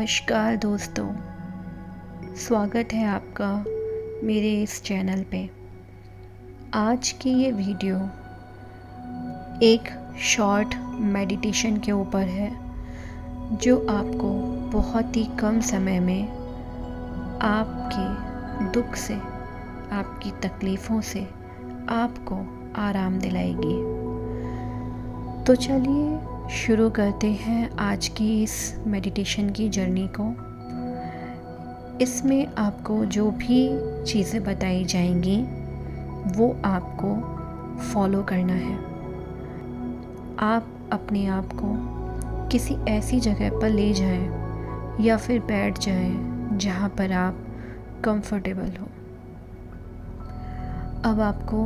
नमस्कार दोस्तों, स्वागत है आपका मेरे इस चैनल पे। आज की ये वीडियो एक शॉर्ट मेडिटेशन के ऊपर है जो आपको बहुत ही कम समय में आपके दुख से, आपकी तकलीफ़ों से आपको आराम दिलाएगी। तो चलिए शुरू करते हैं आज की इस मेडिटेशन की जर्नी को। इसमें आपको जो भी चीज़ें बताई जाएंगी वो आपको फॉलो करना है। आप अपने आप को किसी ऐसी जगह पर ले जाएं या फिर बैठ जाएं जहां पर आप कंफर्टेबल हो। अब आपको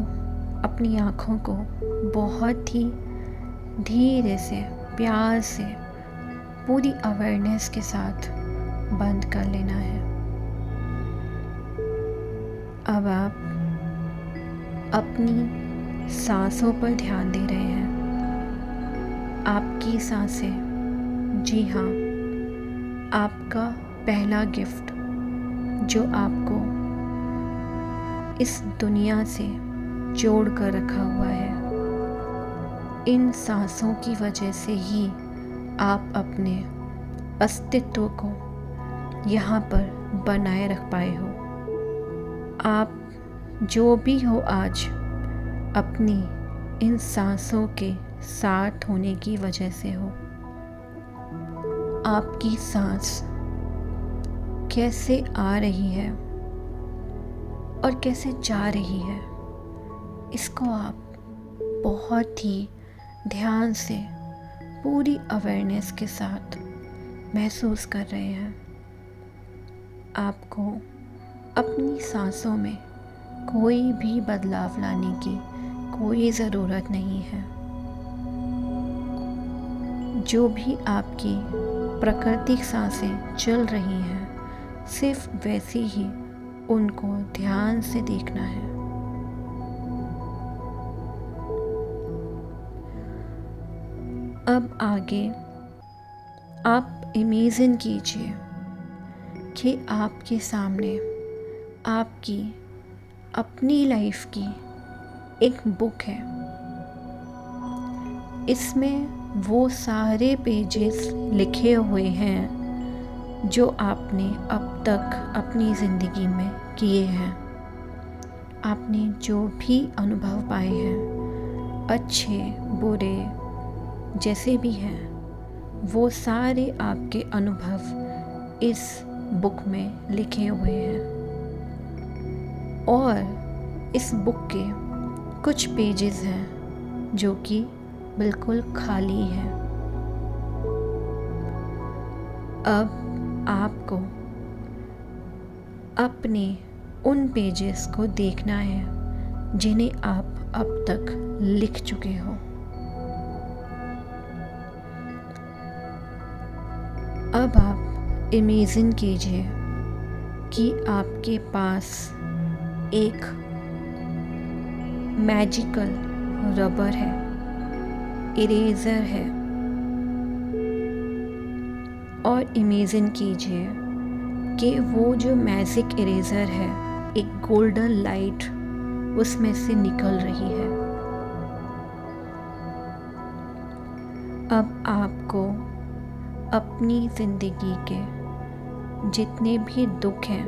अपनी आँखों को बहुत ही धीरे से, प्यार से, पूरी अवेयरनेस के साथ बंद कर लेना है। अब आप अपनी सांसों पर ध्यान दे रहे हैं। आपकी सांसें, जी हाँ, आपका पहला गिफ्ट जो आपको इस दुनिया से जोड़ कर रखा हुआ है। इन सांसों की वजह से ही आप अपने अस्तित्व को यहाँ पर बनाए रख पाए हो। आप जो भी हो आज अपनी इन सांसों के साथ होने की वजह से हो। आपकी सांस कैसे आ रही है और कैसे जा रही है, इसको आप बहुत ही ध्यान से, पूरी अवेयरनेस के साथ महसूस कर रहे हैं। आपको अपनी सांसों में कोई भी बदलाव लाने की कोई ज़रूरत नहीं है। जो भी आपकी प्राकृतिक सांसें चल रही हैं, सिर्फ वैसे ही उनको ध्यान से देखना है। अब आगे आप इमेजिन कीजिए कि आपके सामने आपकी अपनी लाइफ की एक बुक है। इसमें वो सारे पेजेस लिखे हुए हैं जो आपने अब तक अपनी ज़िंदगी में किए हैं। आपने जो भी अनुभव पाए हैं, अच्छे बुरे जैसे भी हैं, वो सारे आपके अनुभव इस बुक में लिखे हुए हैं। और इस बुक के कुछ पेजेस हैं जो कि बिल्कुल खाली हैं। अब आपको अपने उन पेजेस को देखना है जिन्हें आप अब तक लिख चुके हो। अब आप इमेजिन कीजिए कि आपके पास एक मैजिकल रबर है, इरेज़र है। और इमेजिन कीजिए कि वो जो मैजिक इरेज़र है, एक गोल्डन लाइट उसमें से निकल रही है। अब आपको अपनी ज़िंदगी के जितने भी दुख हैं,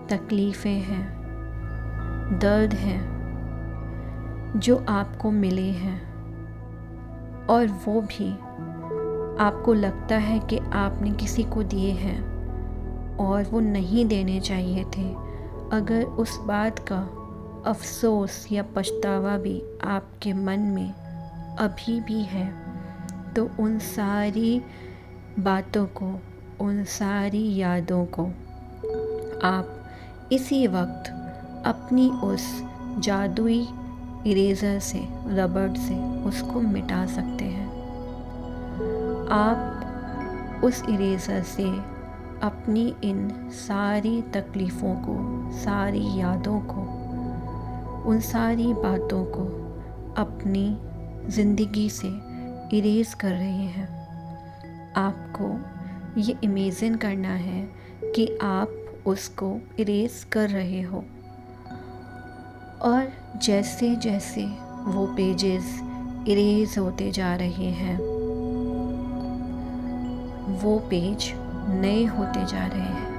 तकलीफ़ें हैं, दर्द हैं जो आपको मिले हैं, और वो भी आपको लगता है कि आपने किसी को दिए हैं और वो नहीं देने चाहिए थे, अगर उस बात का अफ़सोस या पछतावा भी आपके मन में अभी भी है, तो उन सारी बातों को, उन सारी यादों को आप इसी वक्त अपनी उस जादुई इरेज़र से, रबर से उसको मिटा सकते हैं। आप उस इरेज़र से अपनी इन सारी तकलीफ़ों को, सारी यादों को, उन सारी बातों को अपनी ज़िंदगी से इरेज़ कर रहे हैं। आपको ये इमेजिन करना है कि आप उसको इरेज कर रहे हो, और जैसे जैसे वो पेजेस इरेज होते जा रहे हैं, वो पेज नए होते जा रहे हैं,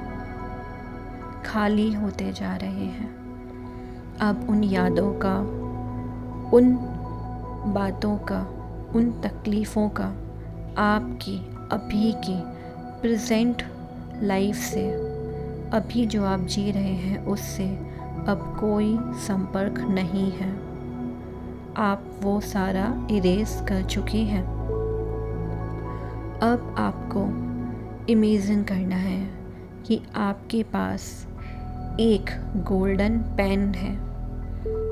खाली होते जा रहे हैं। अब उन यादों का, उन बातों का, उन तकलीफ़ों का आपकी अभी की प्रेजेंट लाइफ से, अभी जो आप जी रहे हैं उससे अब कोई संपर्क नहीं है। आप वो सारा इरेज कर चुके हैं। अब आपको इमेजिन करना है कि आपके पास एक गोल्डन पेन है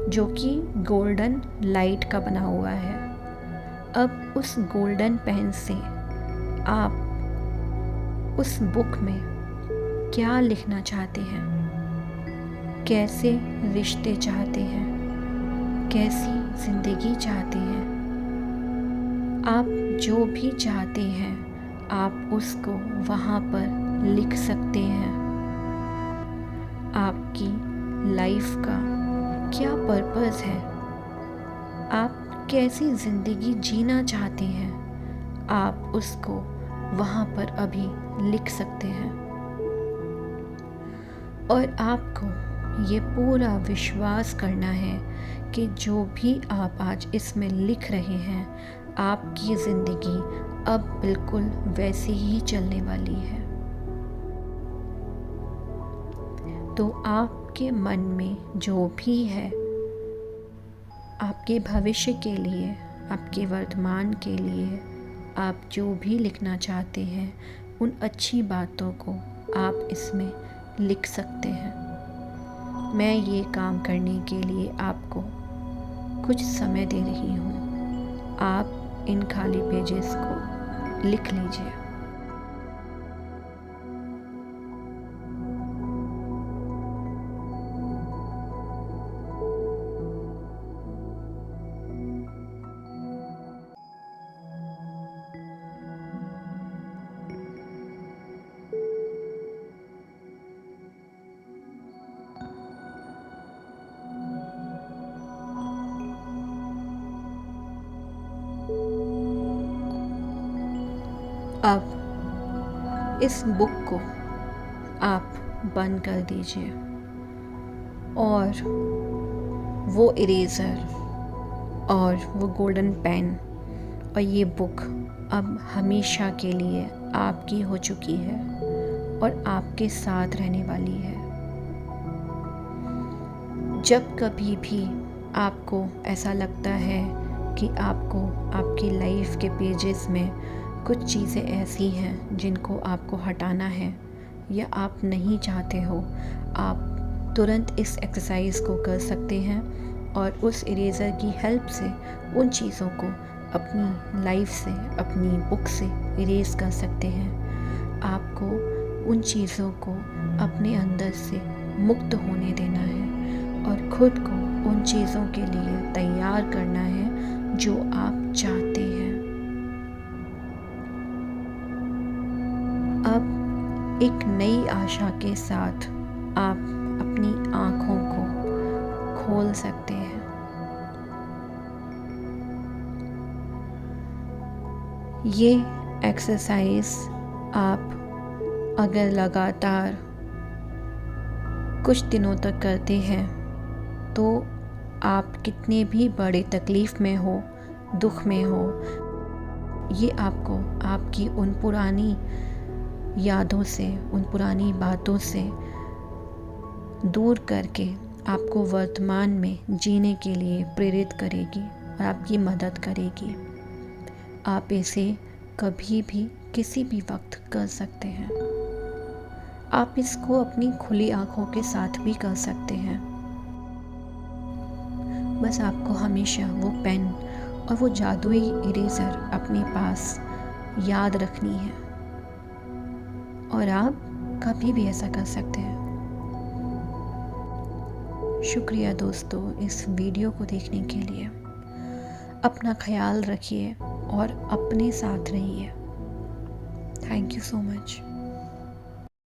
जो कि गोल्डन लाइट का बना हुआ है। अब उस गोल्डन पेन से आप उस बुक में क्या लिखना चाहते हैं, कैसे रिश्ते चाहते हैं, कैसी ज़िंदगी चाहते हैं, आप जो भी चाहते हैं आप उसको वहाँ पर लिख सकते हैं। आपकी लाइफ का क्या पर्पस है, आप कैसी ज़िंदगी जीना चाहते हैं, आप उसको वहाँ पर अभी लिख सकते हैं। और आपको ये पूरा विश्वास करना है कि जो भी आप आज इसमें लिख रहे हैं, आपकी ज़िंदगी अब बिल्कुल वैसे ही चलने वाली है। तो आपके मन में जो भी है, आपके भविष्य के लिए, आपके वर्तमान के लिए, आप जो भी लिखना चाहते हैं, उन अच्छी बातों को आप इसमें लिख सकते हैं। मैं ये काम करने के लिए आपको कुछ समय दे रही हूँ। आप इन खाली पेजेस को लिख लीजिए। अब इस बुक को आप बंद कर दीजिए और वो इरेज़र और वो गोल्डन पेन और ये बुक अब हमेशा के लिए आपकी हो चुकी है और आपके साथ रहने वाली है। जब कभी भी आपको ऐसा लगता है कि आपको आपकी लाइफ के पेजेस में कुछ चीज़ें ऐसी हैं जिनको आपको हटाना है या आप नहीं चाहते हो, आप तुरंत इस एक्सरसाइज को कर सकते हैं और उस इरेज़र की हेल्प से उन चीज़ों को अपनी लाइफ से, अपनी बुक से इरेज़ कर सकते हैं। आपको उन चीज़ों को अपने अंदर से मुक्त होने देना है और ख़ुद को उन चीज़ों के लिए तैयार करना है जो आप चाहते हैं। अब एक नई आशा के साथ आप अपनी आँखों को खोल सकते हैं। ये एक्सरसाइज आप अगर लगातार कुछ दिनों तक करते हैं तो आप कितने भी बड़े तकलीफ़ में हो, दुख में हो, ये आपको आपकी उन पुरानी यादों से, उन पुरानी बातों से दूर करके आपको वर्तमान में जीने के लिए प्रेरित करेगी और आपकी मदद करेगी। आप इसे कभी भी किसी भी वक्त कर सकते हैं। आप इसको अपनी खुली आँखों के साथ भी कर सकते हैं। बस आपको हमेशा वो पेन और वो जादुई इरेज़र अपने पास याद रखनी है और आप कभी भी ऐसा कर सकते हैं। शुक्रिया दोस्तों इस वीडियो को देखने के लिए। अपना ख्याल रखिए और अपने साथ रहिए। Thank you so much.